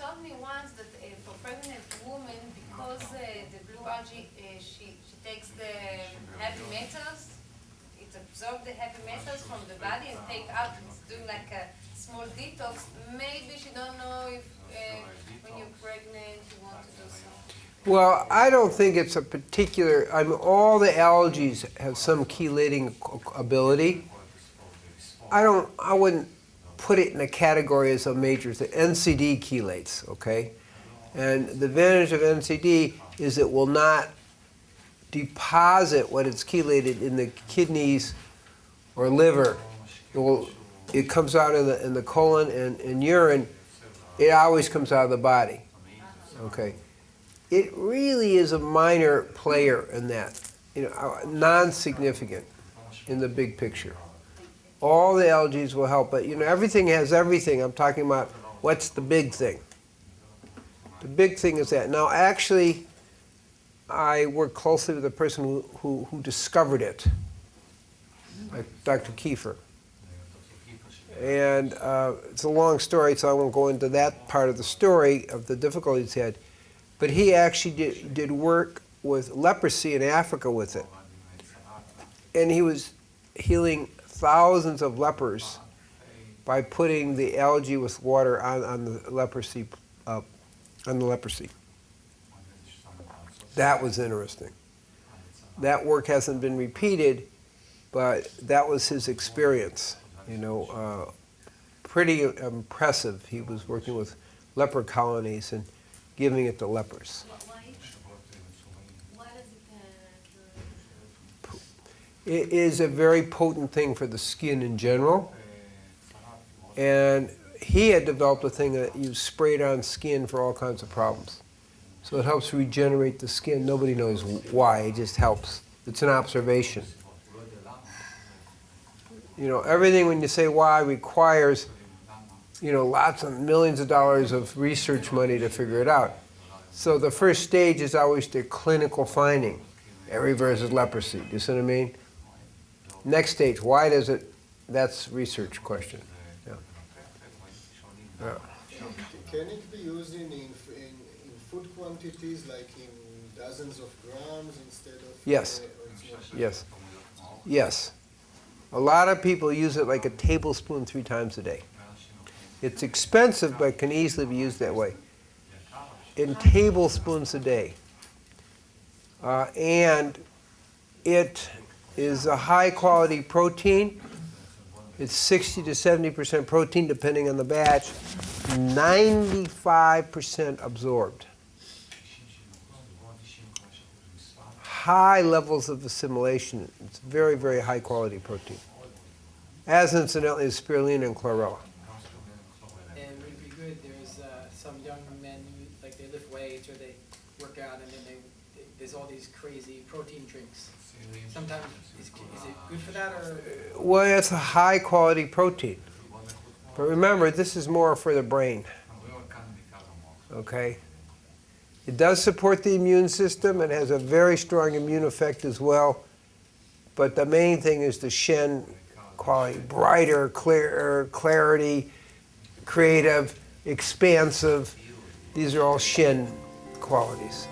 told me once that for pregnant women, because the blue algae, she takes the heavy metals, it absorbs the heavy metals from the body and take out, it's doing like a small detox. Maybe she don't know if when you're pregnant you want to do something. Well, I don't think it's a particular, I mean, all the algae have some chelating ability. I wouldn't put it in a category as a major thing. NCD chelates, okay? And the advantage of NCD is it will not deposit what it's chelated in the kidneys or liver. It comes out in the colon and urine. It always comes out of the body, okay? It really is a minor player in that, you know, non-significant in the big picture. All the algae will help, but you know, everything has everything. I'm talking about what's the big thing. The big thing is that. Now, actually, I work closely with the person who discovered it, like Dr. Kiefer. And it's a long story, so I won't go into that part of the story of the difficulties he had. But he actually did work with leprosy in Africa with it. And he was healing thousands of lepers by putting the algae with water on the leprosy. That was interesting. That work hasn't been repeated, but that was his experience. You know, pretty impressive. He was working with leper colonies and giving it to lepers. Why does it It is a very potent thing for the skin in general. And he had developed a thing that you spray it on skin for all kinds of problems. So it helps regenerate the skin. Nobody knows why, it just helps. It's an observation. You know, everything when you say why requires, you know, lots of millions of dollars of research money to figure it out. So the first stage is always the clinical finding. It reverses leprosy. You see what I mean? Next stage, why does it? That's research question. Yeah. Yeah. Can it be used in food quantities, like in dozens of grams instead of? Yes. Yes. Yes. A lot of people use it like a tablespoon 3 times a day. It's expensive, but can easily be used that way. In tablespoons a day. And it is a high quality protein. It's 60 to 70% protein depending on the batch. 95% absorbed. High levels of assimilation. It's very, very high quality protein. As incidentally as spirulina and chlorella. And would it be good, there's some young men who, like, they lift weights or they work out and then there's all these crazy protein drinks. Sometimes, is it good for that or? Well, it's a high quality protein. But remember, this is more for the brain. Okay? It does support the immune system. It has a very strong immune effect as well. But the main thing is the Shen quality. Brighter, clearer, clarity, creative, expansive. These are all Shen qualities.